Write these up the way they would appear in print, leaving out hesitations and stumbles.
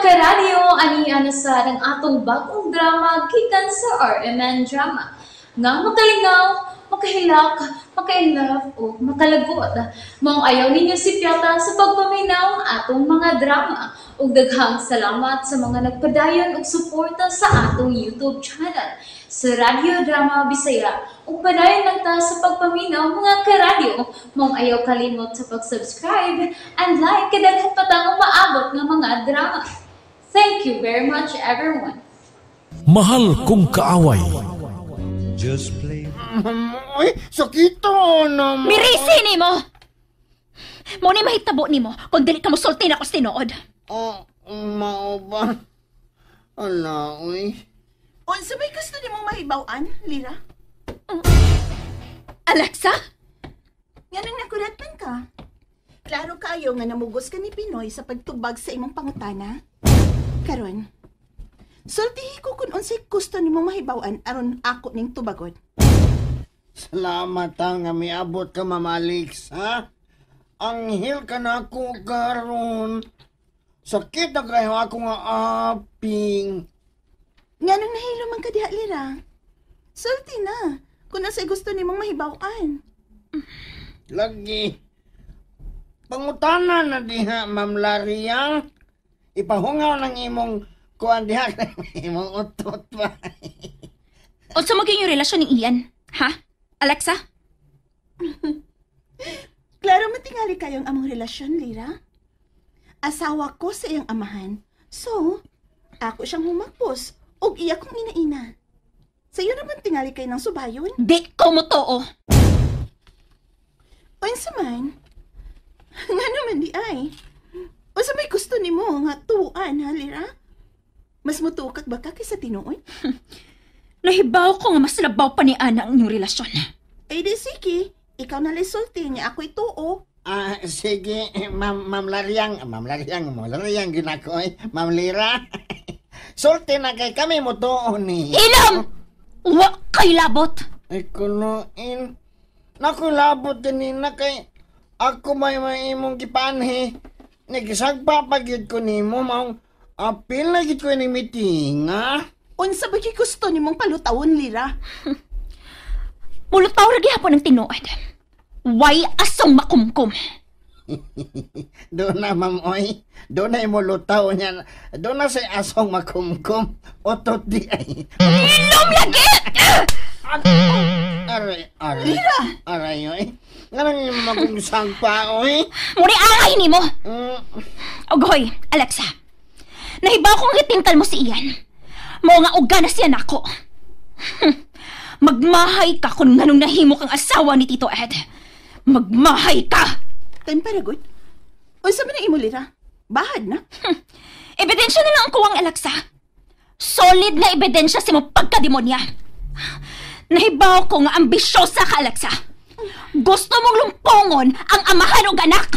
karadyo, aniya na sa ng atong bagong drama gikan sa RMN Drama. Nga makalingaw, makahilak, maka-inlove, o makalagod. Maong ayaw ninyo si Piata sa pagpaminaw ang atong mga drama. Ug daghang salamat sa mga nagpadayon ug suporta sa atong YouTube channel sa Radio Drama Bisaya. Ug padayon lang ta sa pagpaminaw mga karadyo. Maong ayaw kalimot sa pag-subscribe and like kadaghan pa tang maabot nga mga drama. Thank you very much everyone. Mahal kong kaaway. Just play. Uy, sakito naman. Mirisi ni mo! Mo ni mahitabo ni mo kung dili ka mo sulti na ko tinuod. Oh, mao ba? Ala, uy. Unsa may gusto ni mong mahibaw-an, Lira? Alexa? Nga nang nakuratan ka. Klaro kayo nga namugos ka ni Pinoy sa pagtubag sa imong pangutana. Karon, sultihi ko kung unsay gusto ni mong mahibaw-an aron ako ning tubagon. Salamat nga miabot ka, Mama Alex, ha? Anghel ka na ako karon. Sakit na kayo ako nga aping. Nga nang nahilo man ka diha, Lira. Sulti na kung unsay gusto ni mong mahibaw-an. Lagi. Pangutana na diha, Ma'am Laria. Ipahungaw ng imong kuan diha imong utot ba. Unsa mo yung relasyon ni Ian? Ha? Alexa? Klaro matingali kayong among relasyon, Lira. Asawa ko sa iyang amahan. So, ako siyang humakpos ug iya kong ina-ina. Sa'yo naman tingali kayo ng subayon? Di ko mo too. Unsa man? Nga naman di ay. Unsa may gusto ni mo nga tuan, ha, Lira? Mas mutukak ba ka kaysa tinuon? Nahibaw ko nga mas labaw pa ni Ana ang inyong relasyon. Ay di sige, ikaw na lisulti niya ako'y tuo. Sige, Ma'am Lariang, ginakoy. Ma'am Lira. Sulti na kay kami mo to ni. Ilam! Wa kay labot! Ay kunoin. Naku labot din na kay ako may imong gipanhi. Nagisagpa pagyud ko nimo maong apil na gid ko ni meeting, ha? Unsa ba gyud gusto nimong palutawon, Lira? Mulutaw ra gihapon ang tinuod. Way asong makumkum. Doon na, Ma'am Oy. Doon na imulutaw niya. Doon na sa asong makumkum. Otot di ay. Inom lagi! Aray. Lira! Aray, oy. Nga nang yung magungsang pa, oy. Muni angay ni mo. Ogoy, Alexa. Nahibaw kong hitintal mo si Ian. Mao nga uga na siya nako. Magmahay ka kung nganong nahimo kang asawa ni Tito Ed. Magmahay ka! Temparagot? Unsa man ang imo, Lira? Bahad na? Ebidensya na lang ang kuwang, Alexa. Solid na ebidensya sa mong pagkademonya. Nahibaw ko nga ambisyosa ka, Alexa. Gusto mong lumpongon ang amahan o anak.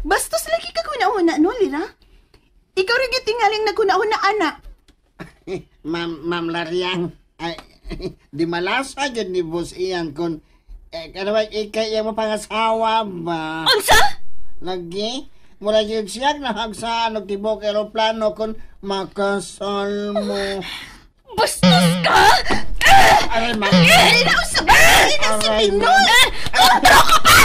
Bastos lagi ka kuna-una, no, Lira? Ikaw rin tingaling naguna-una, anak. Ma'am Lariang, ay, di malasa dyan ni Boss Ian kung kanawag ikay mo pangasawa ba? Unsa? Lagi? Mula yun siya nahagsa nagtibok aeroplano kung makasal mo. Bastos ka! Aray, ma'am. Nausa ba? Ina si Pinoy! Kontro ka pa!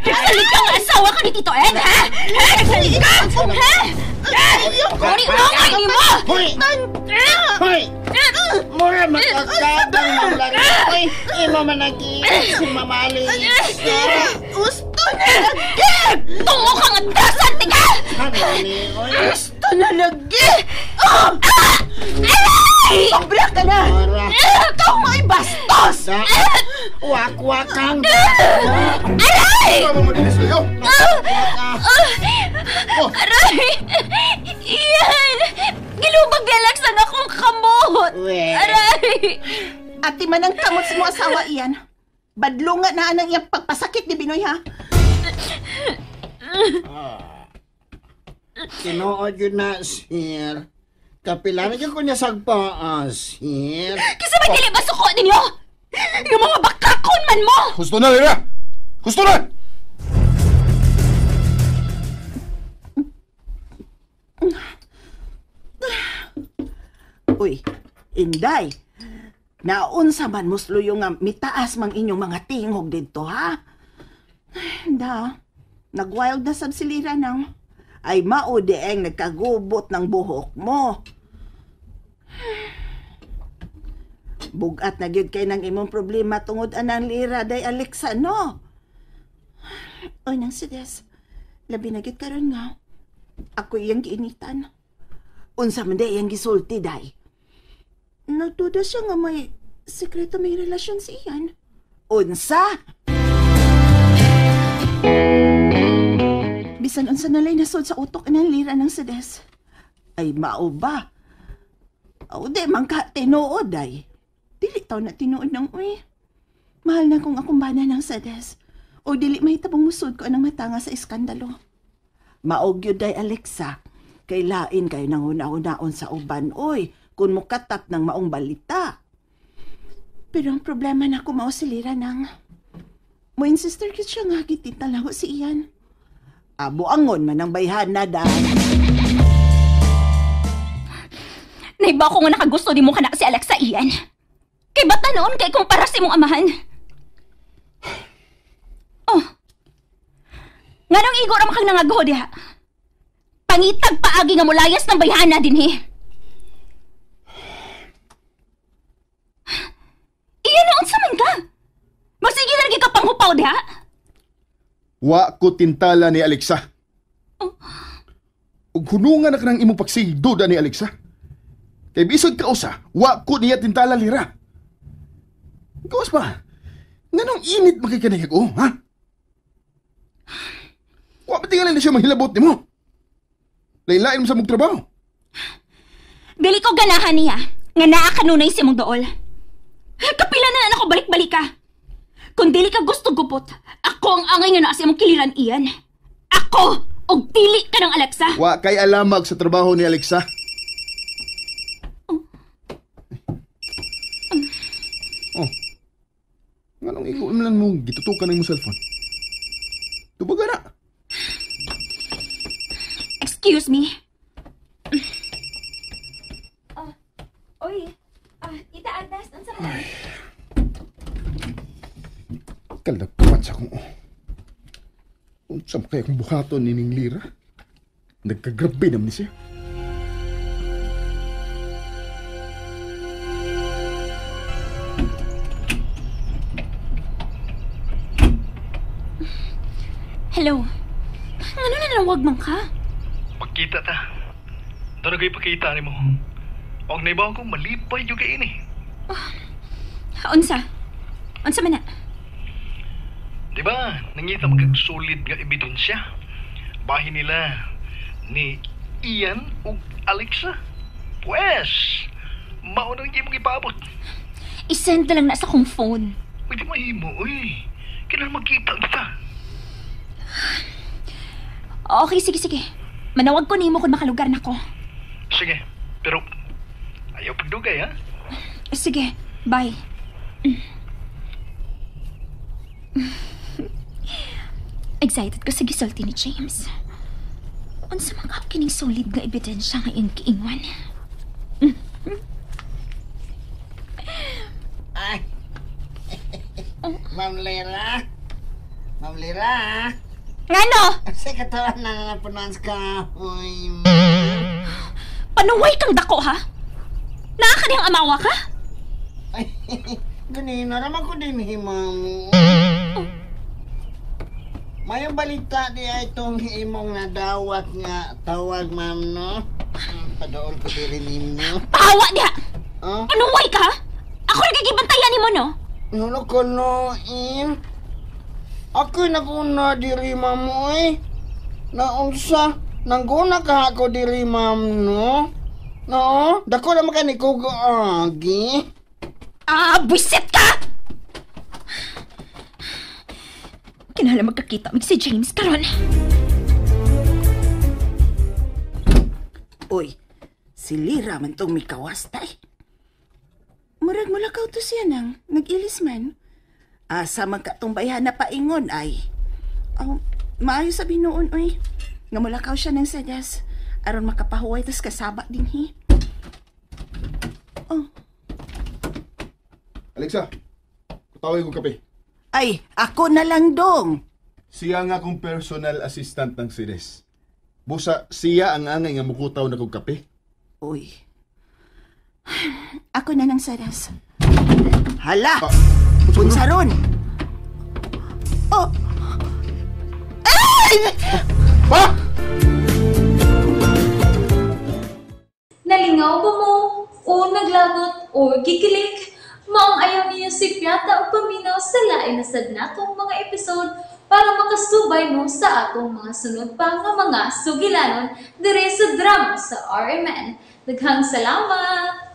Nagsalit ka ang asawa ka ni Tito Ed, ha? Nagsalit ka! Uri-uri ni mo! Hoy! Hoy! Mura makakadang mamlari. Hoy! Imo manag-iis si Mama Alex. Gusto na lagi! Tungo kang atrasan, tiga! Ano ni? Hoy! Gusto na lagi! Aray! Sobra ka na! Mara. Ikaw may bastos! Wak-wakang. Aray! Ano mo din sa'yo? Aray! Iyan! Gilubag nilak sa akong kamot! Aray! Ati man ang kamot mo asawa iyan. Badlunga na anang iyang pagpasakit ni Binoy, ha? Tinuod yun na, sir. Kapilan na ko niya sagpa, sir. Kasi ba dili ba suko ninyo? Yung mga bakakon man mo! Gusto na, Lira! Gusto na! Uy, Inday, naunsa man musluyo nga mitaas mang inyong mga tingog dito, ha? Da, nag-wild na sab silira nang ay maudi ang nagkagubot ng buhok mo. Bugat na gyud kay nang imong problema tungod anang lira day Alexa, no? Oy nang sides, labi na gyud karon nga. Ako iyang giinitan. Unsa man day iyang gisulti day? Nagduda siya nga may sekreto may relasyon si Ian. Unsa? Bisan unsa nalay nasod sa utok ng lira ng sides. Ay mao ba? O di man ka tinuod ay. Dili taw na tinuod ng uy. Mahal na kung akong bana ng sedes. O dili mahitabong musod ko anang matanga sa iskandalo. Maog yun day Alexa. Kay lain kayo nang una-unaon sa uban. Uy, kung mukatat ng maong balita. Pero ang problema na ko mausilira nang mo insister kit siya nga gitita lang si Ian. Abo angon man ang bayhan na dahil. Naiba ko nga nakagusto di mo ka na si Alexa, Ian. Kay bata noon kay kumpara si mong amahan. Oh. Nga nang igor ang makang nangagaho diha. Pangitag paagi nga mulayas ng bayhana din he. Iyan na unsa man ka? Magsige na lagi ka panghupaw diha. Wa ko tintala ni Alexa. Oh. Ug hunungan na kanang imong pagsigdo ni Alexa. Kay bisod ka usa, wa ko niya tintala lira. Gawas pa. Nganong init makikanayag ko, ha? Wa ba tingalan na siya manghilabot ni mo? Lain-lain mo sa mong trabaho. Dili ko ganahan niya. Nga naa kanunay si mong dool. Kapila na ako balik-balik ka. Kung dili ka gusto gupot, ako ang angay nga naa sa mong kiliran, Ian. Ako! Og dili ka ng Alexa. Wa kay alamag sa trabaho ni Alexa. Oh. Nganong ikaw naman mo gitutukan ng mo cellphone? Tubaga na. Excuse me. Tita Agnes, ang sama. Kalagpaman sa kong unsa kaya kong buhaton ni Ning Lira? Nagkagrabe naman siya. Hello. Ano na nawag man ka? Pagkita ta. Doon nagay pakita ni mo. Og naibaw kong malipay yung kain eh. Unsa? Unsa man na? Diba, nangita magkagsolid nga ebidensya. Bahin nila ni Ian ug Alexa. Pues, mauna nang mong ipaabot. I-send na lang na sa kong phone. Pwede mahimo, uy. Kailangan magkita kita. Okay, sige. Manawag ko nimo kung makalugar na ko. Sige, pero ayaw pagdugay, ha? Sige, bye. Excited ko sa gisulti ni James. Unsa man ka kining solid nga ebidensya nga iyang giingon. Ay. Ma'am Lira. Ma'am Lira. Ngano? Kasi katawan na napunan ka. Uy. Panuway kang dako, ha? Naa ka niyang amawa ka? Ay, ganina naman ko din, ma'am. Mayong balita di ay itong imong nadawat nga tawag, ma'am, no? Padool ko din ninyo. Pahawa niya! Oh? Panuway ka, ha? Ako nagigibantayan ni mo, no? Nulo ko, no, in. Ako'y naguna diri, ma'am, oy. Naunsa, nangguna ka ako diri, ma'am, no? No? Dako naman ka ni Kugo Agi. Buisit ka! Kinala magkakita mig si James karon. Uy, si Lira man tong mikawas tay. Murag mulakaw to siya nang nag-ilis man. Asa man katong bayhan na paingon ay. Maayo sabi noon, uy. Nga mulakaw siya ng sedas. Aron makapahuway tas kasaba din hi. Alexa, kutawin ko kape. Ay, ako na lang dong. Siya nga akong personal assistant ng Sines. Busa, siya ang angay nga mukutaw na kong kape. Uy. Ako na ng saras. Hala! Punsa ron! Oh! Ay! Pa! Nalingaw ba mo? O naglagot? O gikilig? Maong ayaw niyo si Piata o paminaw sa lain na sad natong mga episode para makasubay mo sa atong mga sunod pa nga mga sugilanon dire sa drama sa RMN. Daghang salamat!